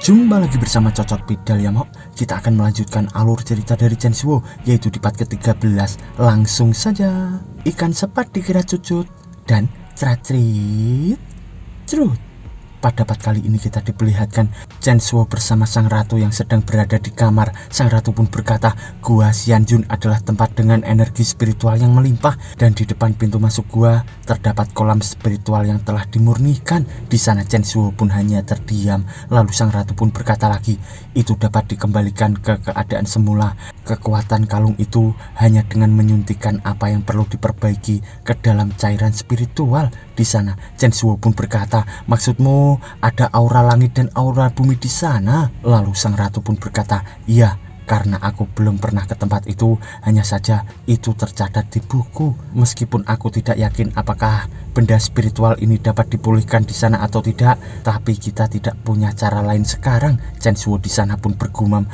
Jumpa lagi bersama Cocot Pidal ya Mok. Kita akan melanjutkan alur cerita dari Chen Shuo, yaitu di part ke-13. Langsung saja. Ikan sepat dikira cucut dan ceracrit cerut. Pada part kali ini kita diperlihatkan Chen Shuo bersama sang ratu yang sedang berada di kamar. Sang ratu pun berkata, Gua Xianjun adalah tempat dengan energi spiritual yang melimpah, dan di depan pintu masuk gua terdapat kolam spiritual yang telah dimurnikan. Di sana Chen Shuo pun hanya terdiam. Lalu sang ratu pun berkata lagi, itu dapat dikembalikan ke keadaan semula. Kekuatan kalung itu hanya dengan menyuntikkan apa yang perlu diperbaiki ke dalam cairan spiritual. Di sana Chen Shuo pun berkata, maksudmu ada aura langit dan aura bumi di sana? Lalu sang ratu pun berkata, iya, karena aku belum pernah ke tempat itu, hanya saja itu tercatat di buku. Meskipun aku tidak yakin apakah benda spiritual ini dapat dipulihkan di sana atau tidak, tapi kita tidak punya cara lain sekarang. Chen Shuo di sana pun bergumam,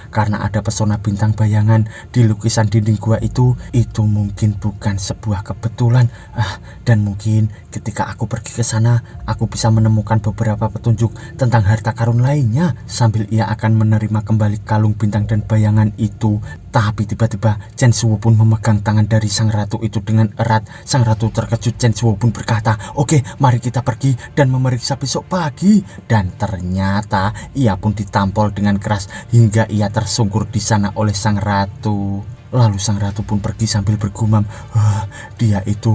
karena ada pesona bintang bayangan di lukisan dinding gua itu mungkin bukan sebuah kebetulan. Dan mungkin ketika aku pergi ke sana, aku bisa menemukan beberapa petunjuk tentang harta karun lainnya. Sambil ia akan menerima kembali kalung bintang dan bayangan itu. Tapi tiba-tiba Chen Shuo pun memegang tangan dari sang ratu itu dengan erat. Sang ratu terkejut. Chen Shuo pun berkata, oke, mari kita pergi dan memeriksa besok pagi. Dan ternyata ia pun ditampol dengan keras hingga ia tersungkur di sana oleh sang ratu. Lalu sang ratu pun pergi sambil bergumam, dia itu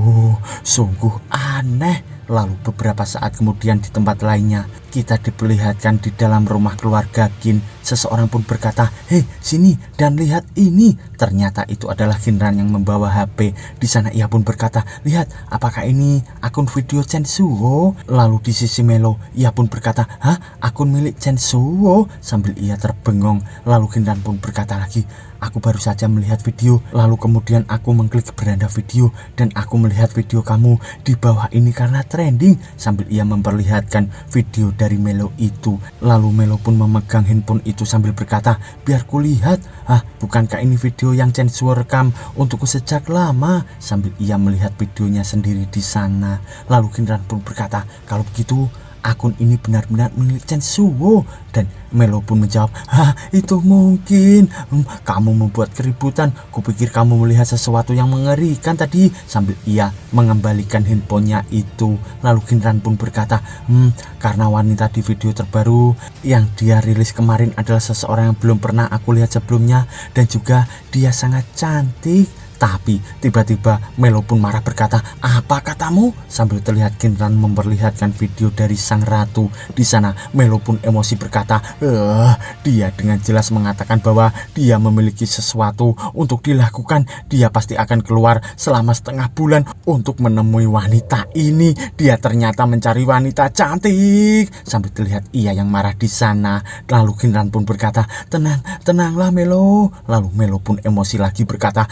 sungguh aneh. Lalu beberapa saat kemudian di tempat lainnya kita diperlihatkan di dalam rumah keluarga Qin. Seseorang pun berkata, hei sini dan lihat ini. Ternyata itu adalah Qinran yang membawa HP. Di sana ia pun berkata, lihat, apakah ini akun video Chen Shuo? Lalu di sisi Melo ia pun berkata, akun milik Chen Shuo? Sambil ia terbengong. Lalu Qinran pun berkata lagi, aku baru saja melihat video, lalu kemudian aku mengklik beranda video dan aku melihat video kamu di bawah ini karena trending. Sambil ia memperlihatkan video dari Melo itu. Lalu Melo pun memegang handphone itu sambil berkata, biar kulihat, bukankah ini video yang Chen Shuo rekam untukku sejak lama? Sambil ia melihat videonya sendiri di sana. Lalu Qinran pun berkata, kalau begitu akun ini benar-benar milik Chen Shuo. Dan Melo pun menjawab, itu mungkin kamu membuat keributan. Kupikir kamu melihat sesuatu yang mengerikan tadi. Sambil ia mengembalikan handphonenya itu. Lalu Qinran pun berkata, karena wanita di video terbaru yang dia rilis kemarin adalah seseorang yang belum pernah aku lihat sebelumnya, dan juga dia sangat cantik. Tapi tiba-tiba Melo pun marah berkata, apa katamu? Sambil terlihat Qinran memperlihatkan video dari sang ratu. Di sana Melo pun emosi berkata, dia dengan jelas mengatakan bahwa dia memiliki sesuatu untuk dilakukan. Dia pasti akan keluar selama setengah bulan untuk menemui wanita ini. Dia ternyata mencari wanita cantik. Sambil terlihat ia yang marah di sana. Lalu Qinran pun berkata, tenanglah Melo. Lalu Melo pun emosi lagi berkata,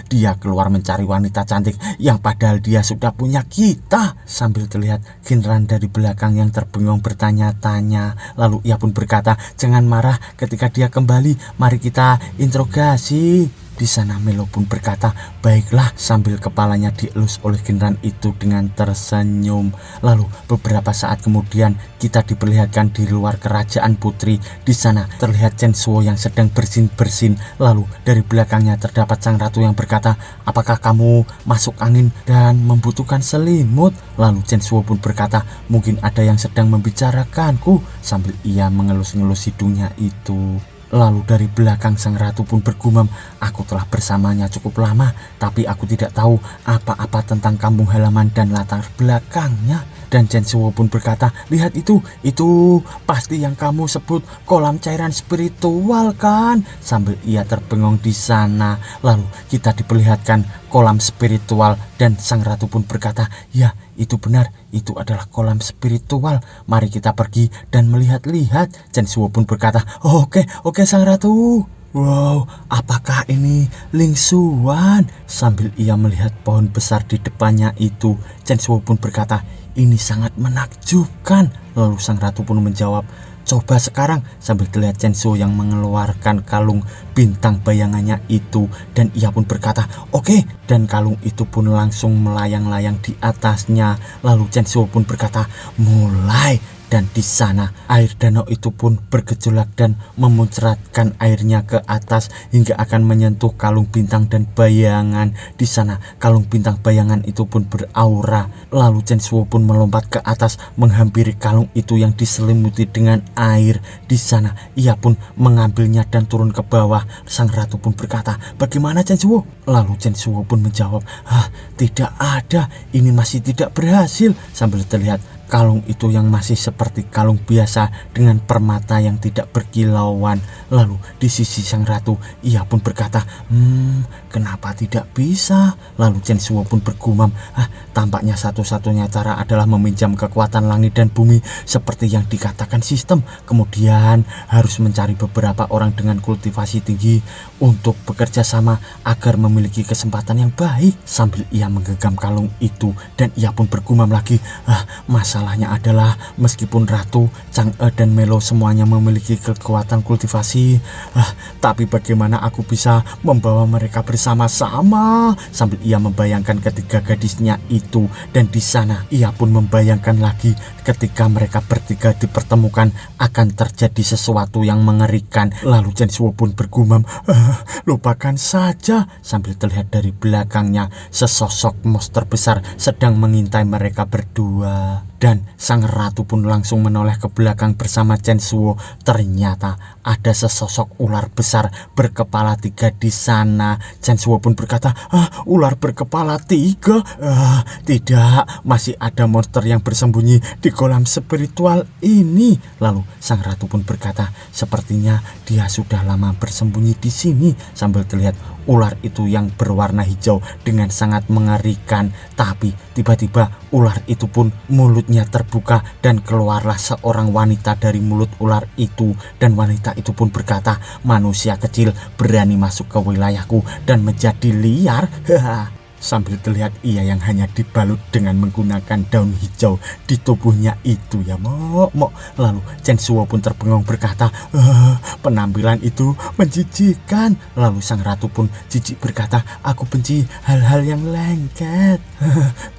dia keluar mencari wanita cantik yang padahal dia sudah punya kita. Sambil terlihat Qinran dari belakang yang terbengong bertanya-tanya. Lalu ia pun berkata, jangan marah, ketika dia kembali mari kita interogasi. Di sana Melo pun berkata, baiklah, sambil kepalanya dielus oleh Qinran itu dengan tersenyum. Lalu beberapa saat kemudian kita diperlihatkan di luar kerajaan putri. Di sana terlihat Chen Shuo yang sedang bersin-bersin. Lalu dari belakangnya terdapat sang ratu yang berkata, apakah kamu masuk angin dan membutuhkan selimut? Lalu Chen Shuo pun berkata, mungkin ada yang sedang membicarakanku. Sambil ia mengelus-ngelus hidungnya itu. Lalu dari belakang sang ratu pun bergumam, aku telah bersamanya cukup lama, tapi aku tidak tahu apa-apa tentang kampung halaman dan latar belakangnya. Dan Chen Shuo pun berkata, lihat itu pasti yang kamu sebut kolam cairan spiritual kan? Sambil ia terbengong di sana. Lalu kita diperlihatkan kolam spiritual dan sang ratu pun berkata, ya itu benar, itu adalah kolam spiritual. Mari kita pergi dan melihat-lihat. Chen Shuo pun berkata, oke sang ratu. Wow, apakah ini Ling Xuan? Sambil ia melihat pohon besar di depannya itu, Chen Shuo pun berkata, ini sangat menakjubkan. Lalu sang ratu pun menjawab, coba sekarang. Sambil terlihat Chen Shuo yang mengeluarkan kalung bintang bayangannya itu. Dan ia pun berkata, oke. Dan kalung itu pun langsung melayang-layang di atasnya. Lalu Chen Shuo pun berkata, mulai. Dan di sana air danau itu pun bergejolak dan memuncratkan airnya ke atas hingga akan menyentuh kalung bintang dan bayangan. Di sana kalung bintang bayangan itu pun beraura. Lalu Chen Shuo pun melompat ke atas menghampiri kalung itu yang diselimuti dengan air. Di sana ia pun mengambilnya dan turun ke bawah. Sang ratu pun berkata, "Bagaimana Chen Shuo?" Lalu Chen Shuo pun menjawab, "Tidak ada, ini masih tidak berhasil." Sambil terlihat kalung itu yang masih seperti kalung biasa dengan permata yang tidak berkilauan. Lalu di sisi sang ratu ia pun berkata, kenapa tidak bisa?" Lalu Chen Shuo pun bergumam, tampaknya satu-satunya cara adalah meminjam kekuatan langit dan bumi seperti yang dikatakan sistem. Kemudian harus mencari beberapa orang dengan kultivasi tinggi untuk bekerja sama agar memiliki kesempatan yang baik. Sambil ia menggenggam kalung itu dan ia pun bergumam lagi, masalahnya adalah meskipun Ratu, Chang'e dan Melo semuanya memiliki kekuatan kultivasi, tapi bagaimana aku bisa membawa mereka bersama-sama? Sambil ia membayangkan ketiga gadisnya itu, dan di sana ia pun membayangkan lagi ketika mereka bertiga dipertemukan akan terjadi sesuatu yang mengerikan. Lalu Chen Shuo pun bergumam, lupakan saja. Sambil terlihat dari belakangnya sesosok monster besar sedang mengintai mereka berdua. Dan sang ratu pun langsung menoleh ke belakang bersama Chen Shuo. Ternyata ada sesosok ular besar berkepala 3 di sana. Chen Shuo pun berkata, ular berkepala 3? Tidak, masih ada monster yang bersembunyi di kolam spiritual ini. Lalu sang ratu pun berkata, sepertinya dia sudah lama bersembunyi di sini. Sambil terlihat ular itu yang berwarna hijau dengan sangat mengerikan. Tapi tiba-tiba ular itu pun mulutnya terbuka dan keluarlah seorang wanita dari mulut ular itu. Dan wanita itu pun berkata, manusia kecil berani masuk ke wilayahku dan menjadi liar. Sambil terlihat ia yang hanya dibalut dengan menggunakan daun hijau di tubuhnya itu, ya mok. Lalu Chen Shuo pun terbengong berkata, penampilan itu menjijikkan. Lalu sang ratu pun jijik berkata, aku benci hal-hal yang lengket.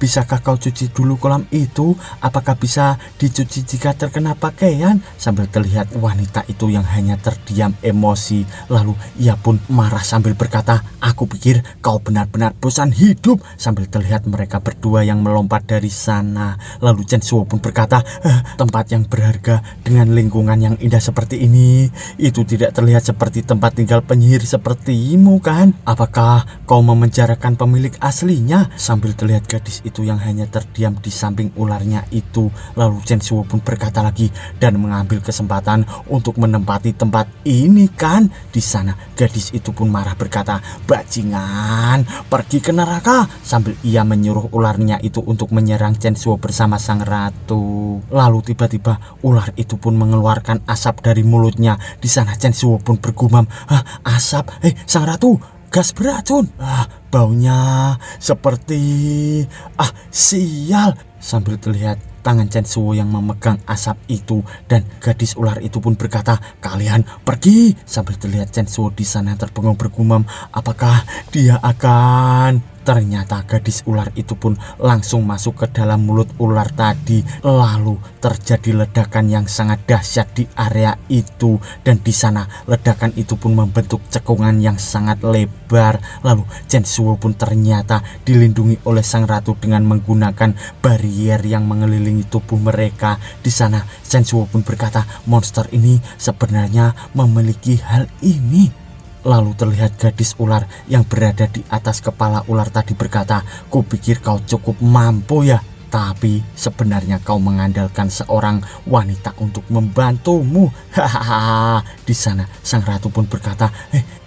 Bisakah kau cuci dulu kolam itu? Apakah bisa dicuci jika terkena pakaian? Sambil terlihat wanita itu yang hanya terdiam emosi. Lalu ia pun marah sambil berkata, aku pikir kau benar-benar bosan hidup. Sambil terlihat mereka berdua yang melompat dari sana. Lalu Chen Shuo pun berkata, tempat yang berharga dengan lingkungan yang indah seperti ini, itu tidak terlihat seperti tempat tinggal penyihir sepertimu kan? Apakah kau memenjarakan pemilik aslinya? Sambil terlihat gadis itu yang hanya terdiam di samping ularnya itu. Lalu Chen Shuo pun berkata lagi dan mengambil kesempatan untuk menempati tempat ini kan? Di sana gadis itu pun marah berkata, bajingan, pergi ke neraka. Sambil ia menyuruh ularnya itu untuk menyerang Chen Shuo bersama sang ratu. Lalu tiba-tiba ular itu pun mengeluarkan asap dari mulutnya. Di sana Chen Shuo pun bergumam, asap, sang ratu, gas beracun. Baunya seperti sial. Sambil terlihat tangan Chen Shuo yang memegang asap itu, dan gadis ular itu pun berkata, kalian pergi. Sambil terlihat Chen Shuo di sana terbengong bergumam, apakah dia akan... Ternyata gadis ular itu pun langsung masuk ke dalam mulut ular tadi. Lalu terjadi ledakan yang sangat dahsyat di area itu, dan di sana ledakan itu pun membentuk cekungan yang sangat lebar. Lalu Chen Shuo pun ternyata dilindungi oleh sang ratu dengan menggunakan barrier yang mengelilingi tubuh mereka. Di sana Chen Shuo pun berkata, monster ini sebenarnya memiliki hal ini. Lalu terlihat gadis ular yang berada di atas kepala ular tadi berkata, kupikir kau cukup mampu ya, tapi sebenarnya kau mengandalkan seorang wanita untuk membantumu. Hahaha. Di sana sang ratu pun berkata,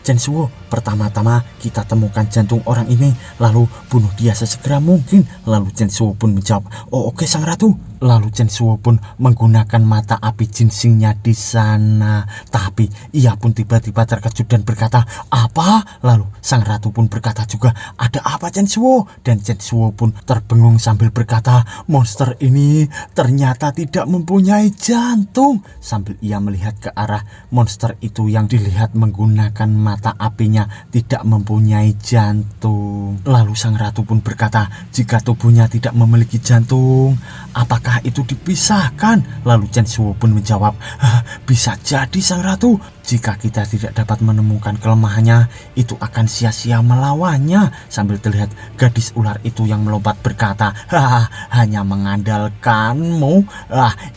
Chen Shuo, pertama-tama kita temukan jantung orang ini, lalu bunuh dia sesegera mungkin. Lalu Chen Shuo pun menjawab, oke sang ratu. Lalu Chen Shuo pun menggunakan mata api ginsingnya di sana. Tapi ia pun tiba-tiba terkejut dan berkata, apa? Lalu sang ratu pun berkata juga, ada apa Chen Shuo? Dan Chen Shuo pun terbengung sambil berkata, monster ini ternyata tidak mempunyai jantung. Sambil ia melihat ke arah monster itu yang dilihat menggunakan mata mata apinya tidak mempunyai jantung. Lalu sang ratu pun berkata, jika tubuhnya tidak memiliki jantung, apakah itu dipisahkan? Lalu Chen Shuo pun menjawab, bisa jadi sang ratu, jika kita tidak dapat menemukan kelemahannya, itu akan sia-sia melawannya. Sambil terlihat gadis ular itu yang melompat berkata, hanya mengandalkanmu,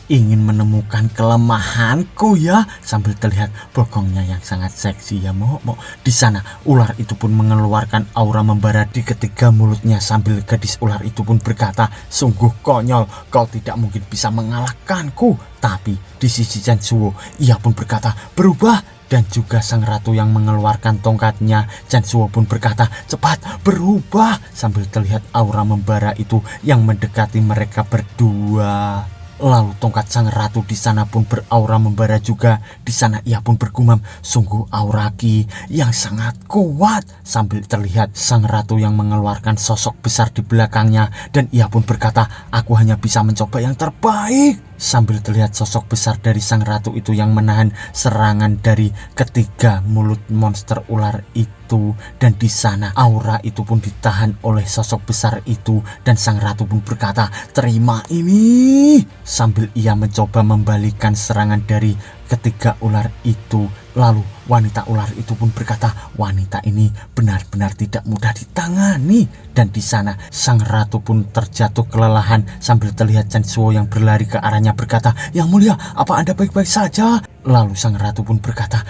ingin menemukan kelemahanku ya. Sambil terlihat bokongnya yang sangat seksi ya mo. Di sana ular itu pun mengeluarkan aura membara di ketiga mulutnya, sambil gadis ular itu pun berkata, sungguh konyol, kau tidak mungkin bisa mengalahkanku. Tapi di sisi Chen Shuo, ia pun berkata, berubah. Dan juga sang ratu yang mengeluarkan tongkatnya, Chen Shuo pun berkata, cepat berubah. Sambil terlihat aura membara itu yang mendekati mereka berdua. Lalu tongkat sang ratu di sana pun beraura membara juga. Di sana ia pun bergumam, sungguh aura ki yang sangat kuat. Sambil terlihat sang ratu yang mengeluarkan sosok besar di belakangnya, dan ia pun berkata, aku hanya bisa mencoba yang terbaik. Sambil terlihat sosok besar dari sang ratu itu yang menahan serangan dari ketiga mulut monster ular itu. Dan di sana aura itu pun ditahan oleh sosok besar itu, dan sang ratu pun berkata, terima ini. Sambil ia mencoba membalikan serangan dari ketiga ular itu. Lalu wanita ular itu pun berkata, wanita ini benar-benar tidak mudah ditangani. Dan di sana sang ratu pun terjatuh kelelahan, sambil terlihat Chen Shuo yang berlari ke arahnya berkata, yang mulia, apa Anda baik-baik saja? Lalu sang ratu pun berkata,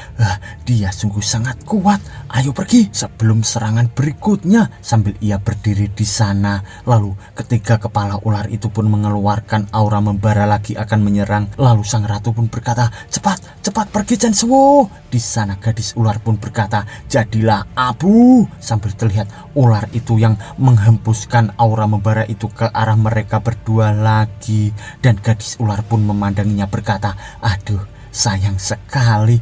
dia sungguh sangat kuat, ayo pergi sebelum serangan berikutnya. Sambil ia berdiri di sana, lalu ketiga kepala ular itu pun mengeluarkan aura membara lagi akan menyerang. Lalu sang ratu pun berkata, cepat pergi Chen Shuo. Di sana gadis ular pun berkata, jadilah abu. Sambil terlihat ular itu yang menghembuskan aura membara itu ke arah mereka berdua lagi. Dan gadis ular pun memandanginya berkata, aduh, sayang sekali,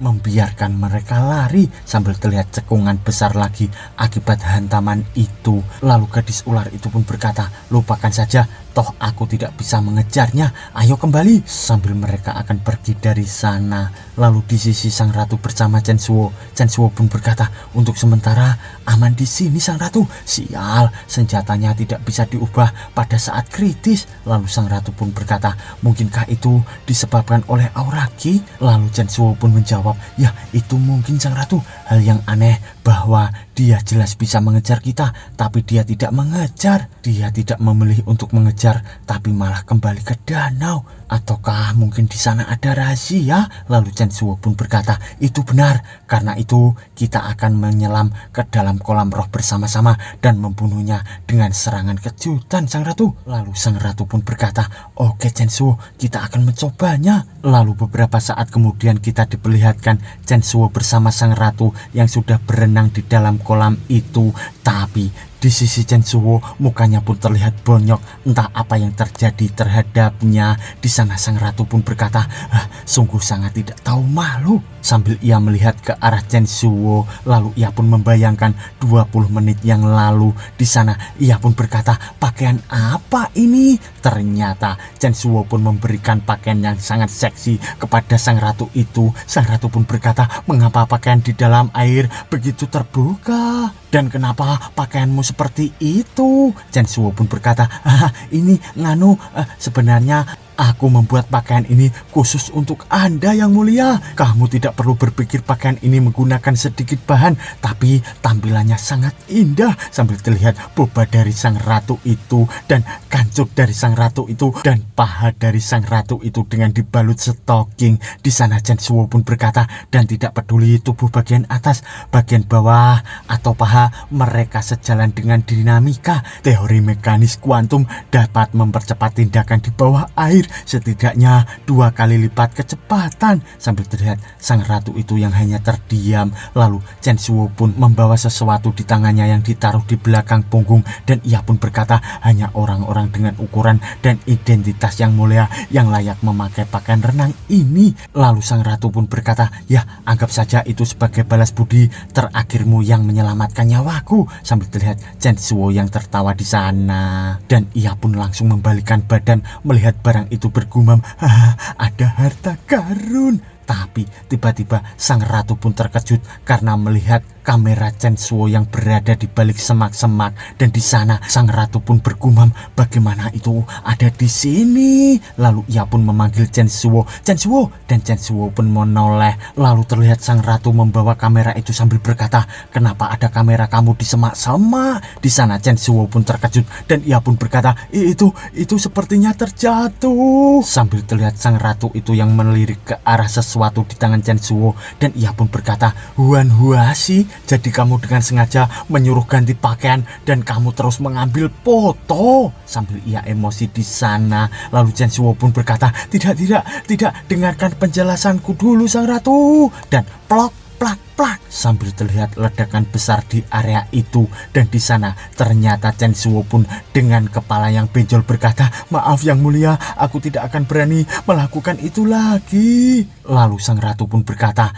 membiarkan mereka lari. Sambil terlihat cekungan besar lagi akibat hantaman itu. Lalu gadis ular itu pun berkata, lupakan saja, toh aku tidak bisa mengejarnya, ayo kembali. Sambil mereka akan pergi dari sana. Lalu di sisi sang ratu bersama Chen Shuo pun berkata, untuk sementara aman di sini sang ratu. Sial, senjatanya tidak bisa diubah pada saat kritis. Lalu sang ratu pun berkata, mungkinkah itu disebabkan oleh aura ki? Lalu Chen Shuo pun menjawab, ya itu mungkin sang ratu. Hal yang aneh bahwa dia jelas bisa mengejar kita, tapi dia tidak mengejar. Dia tidak memilih untuk mengejar, tapi malah kembali ke danau. Ataukah mungkin di sana ada rahasia? Lalu Chen Shuo pun berkata, itu benar. Karena itu kita akan menyelam ke dalam kolam roh bersama-sama dan membunuhnya dengan serangan kejutan sang ratu. Lalu sang ratu pun berkata, oke Chen Shuo, kita akan mencobanya. Lalu beberapa saat kemudian kita diperlihatkan Chen Shuo bersama sang ratu yang sudah berenang di dalam kolam itu. Tapi di sisi Chen Shuo mukanya pun terlihat bonyok, entah apa yang terjadi terhadapnya. Di sana sang ratu pun berkata, sungguh sangat tidak tahu malu. Sambil ia melihat ke arah Chen Shuo, lalu ia pun membayangkan 20 menit yang lalu. Di sana ia pun berkata, pakaian apa ini? Ternyata Chen Shuo pun memberikan pakaian yang sangat seksi kepada sang ratu itu. Sang ratu pun berkata, mengapa pakaian di dalam air begitu terbuka? Dan kenapa pakaianmu seperti itu? Chen Shuo pun berkata, ini nganu, sebenarnya aku membuat pakaian ini khusus untuk Anda yang mulia. Kamu tidak perlu berpikir pakaian ini menggunakan sedikit bahan, tapi tampilannya sangat indah. Sambil terlihat boba dari sang ratu itu, dan kancuk dari sang ratu itu, dan paha dari sang ratu itu dengan dibalut stocking. Di sana Chen Shuo pun berkata, dan tidak peduli tubuh bagian atas, bagian bawah, atau paha, mereka sejalan dengan dinamika. Teori mekanis kuantum dapat mempercepat tindakan di bawah air setidaknya 2 kali lipat kecepatan. Sambil terlihat sang ratu itu yang hanya terdiam. Lalu Chen Shuo pun membawa sesuatu di tangannya yang ditaruh di belakang punggung, dan ia pun berkata, hanya orang-orang dengan ukuran dan identitas yang mulia yang layak memakai pakaian renang ini. Lalu sang ratu pun berkata, ya anggap saja itu sebagai balas budi terakhirmu yang menyelamatkan nyawaku. Sambil terlihat Chen Shuo yang tertawa di sana, dan ia pun langsung membalikan badan melihat barang itu bergumam, ada harta karun. Tapi tiba-tiba sang ratu pun terkejut karena melihat kamera Chen Shuo yang berada di balik semak-semak, dan di sana sang ratu pun bergumam, bagaimana itu ada di sini. Lalu ia pun memanggil Chen Shuo, Chen Shuo, dan Chen Shuo pun menoleh. Lalu terlihat sang ratu membawa kamera itu sambil berkata, kenapa ada kamera kamu di semak-semak? Di sana Chen Shuo pun terkejut dan ia pun berkata, itu sepertinya terjatuh. Sambil terlihat sang ratu itu yang melirik ke arah sesuatu di tangan Chen Shuo, dan ia pun berkata, Huan Huasi, jadi kamu dengan sengaja menyuruh ganti pakaian dan kamu terus mengambil foto. Sambil ia emosi di sana. Lalu Chen Shuo pun berkata, tidak, dengarkan penjelasanku dulu sang ratu. Dan plak, sambil terlihat ledakan besar di area itu, dan di sana ternyata Chen Shuo pun dengan kepala yang benjol berkata, maaf yang mulia, aku tidak akan berani melakukan itu lagi. Lalu sang ratu pun berkata,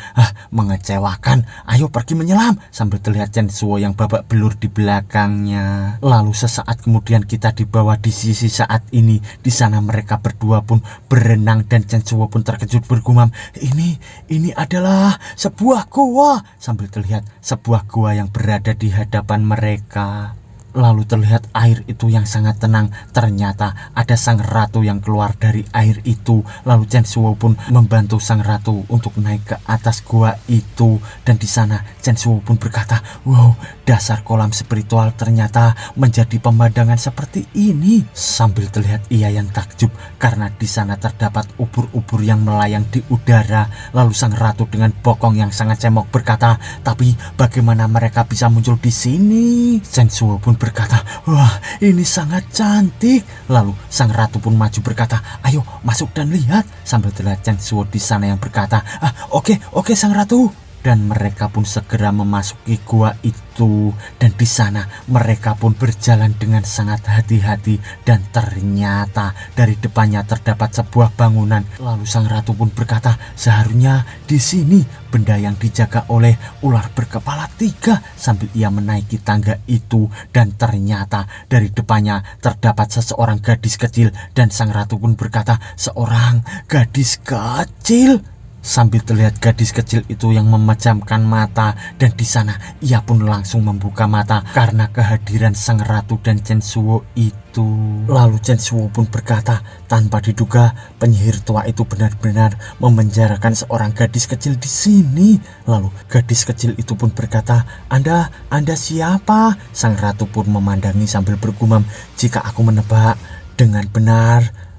mengecewakan, ayo pergi menyelam. Sambil terlihat Chen Shuo yang babak belur di belakangnya. Lalu sesaat kemudian kita dibawa di sisi saat ini. Di sana mereka berdua pun berenang dan Chen Shuo pun terkejut bergumam, ini adalah sebuah goa. Sambil terlihat sebuah gua yang berada di hadapan mereka. Lalu terlihat air itu yang sangat tenang. Ternyata ada sang ratu yang keluar dari air itu. Lalu Chen Shuo pun membantu sang ratu untuk naik ke atas gua itu. Dan di sana Chen Shuo pun berkata, wow, dasar kolam spiritual ternyata menjadi pemandangan seperti ini. Sambil terlihat ia yang takjub karena di sana terdapat ubur-ubur yang melayang di udara. Lalu sang ratu dengan bokong yang sangat cemok berkata, tapi bagaimana mereka bisa muncul di sini? Chen Shuo pun berkata, wah, ini sangat cantik. Lalu sang ratu pun maju berkata, ayo masuk dan lihat. Sambil terlihat Chen Shuo di sana yang berkata, oke sang ratu. Dan mereka pun segera memasuki gua itu, dan di sana mereka pun berjalan dengan sangat hati-hati, dan ternyata dari depannya terdapat sebuah bangunan. Lalu sang ratu pun berkata, seharusnya di sini benda yang dijaga oleh ular berkepala 3. Sambil ia menaiki tangga itu, dan ternyata dari depannya terdapat seseorang gadis kecil, dan sang ratu pun berkata, seorang gadis kecil. Sambil terlihat gadis kecil itu yang memejamkan mata, dan di sana ia pun langsung membuka mata karena kehadiran sang ratu dan Chen Shuo itu. Lalu Chen Shuo pun berkata, tanpa diduga penyihir tua itu benar-benar memenjarakan seorang gadis kecil di sini. Lalu gadis kecil itu pun berkata, Anda siapa? Sang ratu pun memandangi sambil bergumam, jika aku menebak dengan benar,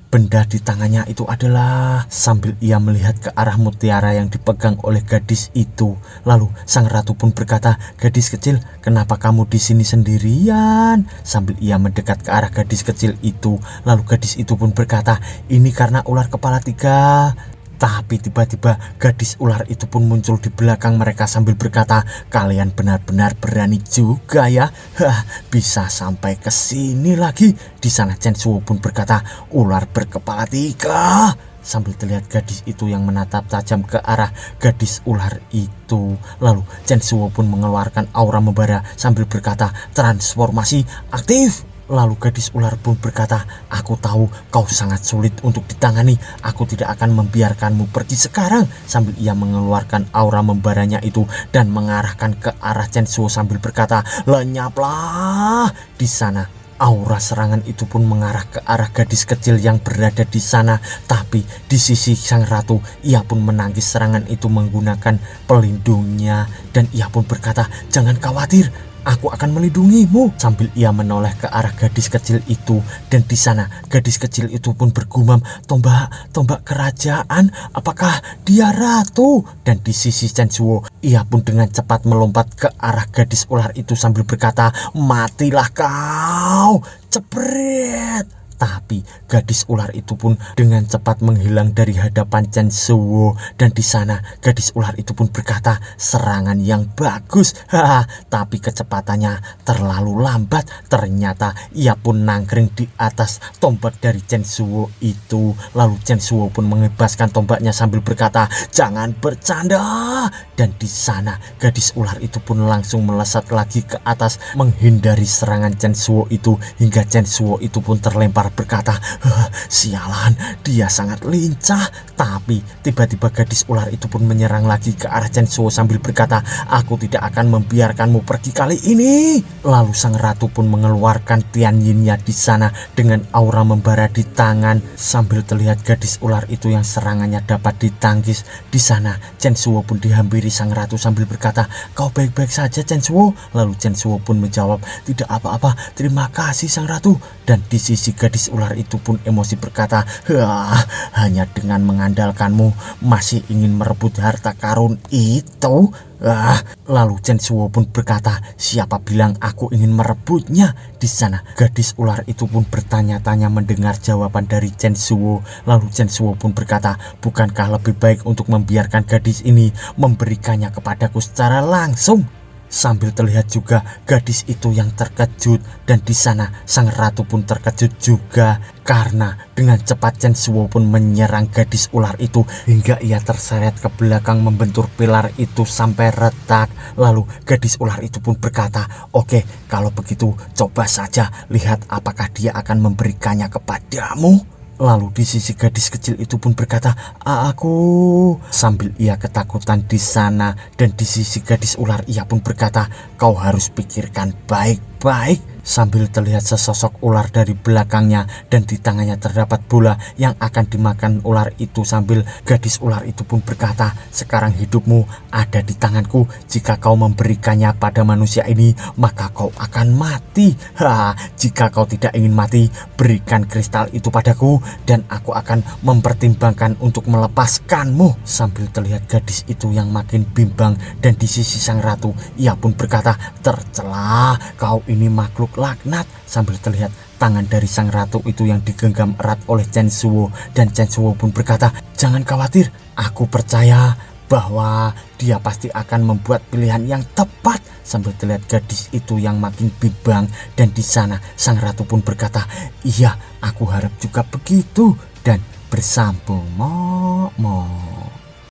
benda di tangannya itu adalah. Sambil ia melihat ke arah mutiara yang dipegang oleh gadis itu. Lalu sang ratu pun berkata, gadis kecil, kenapa kamu di sini sendirian? Sambil ia mendekat ke arah gadis kecil itu. Lalu gadis itu pun berkata, ini karena ular kepala 3. Tapi tiba-tiba gadis ular itu pun muncul di belakang mereka sambil berkata, kalian benar-benar berani juga ya. Bisa sampai ke sini lagi. Di sana Chen Shuo pun berkata, ular berkepala 3. Sambil terlihat gadis itu yang menatap tajam ke arah gadis ular itu. Lalu Chen Shuo pun mengeluarkan aura membara sambil berkata, transformasi aktif. Lalu gadis ular pun berkata, aku tahu kau sangat sulit untuk ditangani. Aku tidak akan membiarkanmu pergi sekarang. Sambil ia mengeluarkan aura membaranya itu dan mengarahkan ke arah Chen Shuo sambil berkata, lenyaplah. Di sana aura serangan itu pun mengarah ke arah gadis kecil yang berada di sana. Tapi di sisi sang ratu, ia pun menangkis serangan itu menggunakan pelindungnya. Dan ia pun berkata, jangan khawatir, aku akan melindungimu. Sambil ia menoleh ke arah gadis kecil itu, dan di sana gadis kecil itu pun bergumam, tombak kerajaan, apakah dia ratu? Dan di sisi Chen Shuo, ia pun dengan cepat melompat ke arah gadis ular itu sambil berkata, matilah kau, cepret. Tapi gadis ular itu pun dengan cepat menghilang dari hadapan Chen Shuo. Dan di sana gadis ular itu pun berkata, serangan yang bagus. Tapi kecepatannya terlalu lambat. Ternyata ia pun nangkring di atas tombak dari Chen Shuo itu. Lalu Chen Shuo pun mengebaskan tombaknya sambil berkata, jangan bercanda. Dan di sana gadis ular itu pun langsung melesat lagi ke atas menghindari serangan Chen Shuo itu, hingga Chen Shuo itu pun terlempar ular berkata, sialan, dia sangat lincah. Tapi tiba-tiba gadis ular itu pun menyerang lagi ke arah Chen Suo sambil berkata, aku tidak akan membiarkanmu pergi kali ini. Lalu sang ratu pun mengeluarkan Tian Yin-nya di sana dengan aura membara di tangan sambil terlihat gadis ular itu yang serangannya dapat ditangkis. Di sana Chen Suo pun dihampiri sang ratu sambil berkata, kau baik-baik saja Chen Suo? Lalu Chen Suo pun menjawab, tidak apa-apa, terima kasih sang ratu. Dan di sisi gadis ular itu pun emosi berkata, hanya dengan mengandalkanmu masih ingin merebut harta karun itu? Lalu Chen Suo pun berkata, siapa bilang aku ingin merebutnya? Di sana gadis ular itu pun bertanya-tanya mendengar jawaban dari Chen Suo. Lalu Chen Suo pun berkata, bukankah lebih baik untuk membiarkan gadis ini memberikannya kepadaku secara langsung? Sambil terlihat juga gadis itu yang terkejut, dan di sana sang ratu pun terkejut juga karena dengan cepat Chen Suo pun menyerang gadis ular itu hingga ia terseret ke belakang membentur pilar itu sampai retak. Lalu gadis ular itu pun berkata, oke, kalau begitu coba saja lihat apakah dia akan memberikannya kepadamu. Lalu di sisi gadis kecil itu pun berkata, aku, sambil ia ketakutan di sana. Dan di sisi gadis ular ia pun berkata, kau harus pikirkan baik-baik. Sambil terlihat sesosok ular dari belakangnya dan di tangannya terdapat bola yang akan dimakan ular itu. Sambil gadis ular itu pun berkata, sekarang hidupmu ada di tanganku. Jika kau memberikannya pada manusia ini, maka kau akan mati. Jika kau tidak ingin mati, berikan kristal itu padaku dan aku akan mempertimbangkan untuk melepaskanmu. Sambil terlihat gadis itu yang makin bimbang, dan di sisi sang ratu ia pun berkata, tercela, kau ini makhluk laknat. Sambil terlihat tangan dari sang ratu itu yang digenggam erat oleh Chen Suo, dan Chen Suo pun berkata, jangan khawatir, aku percaya bahwa dia pasti akan membuat pilihan yang tepat. Sambil terlihat gadis itu yang makin bimbang, dan di sana sang ratu pun berkata, iya, aku harap juga begitu. Dan bersambung.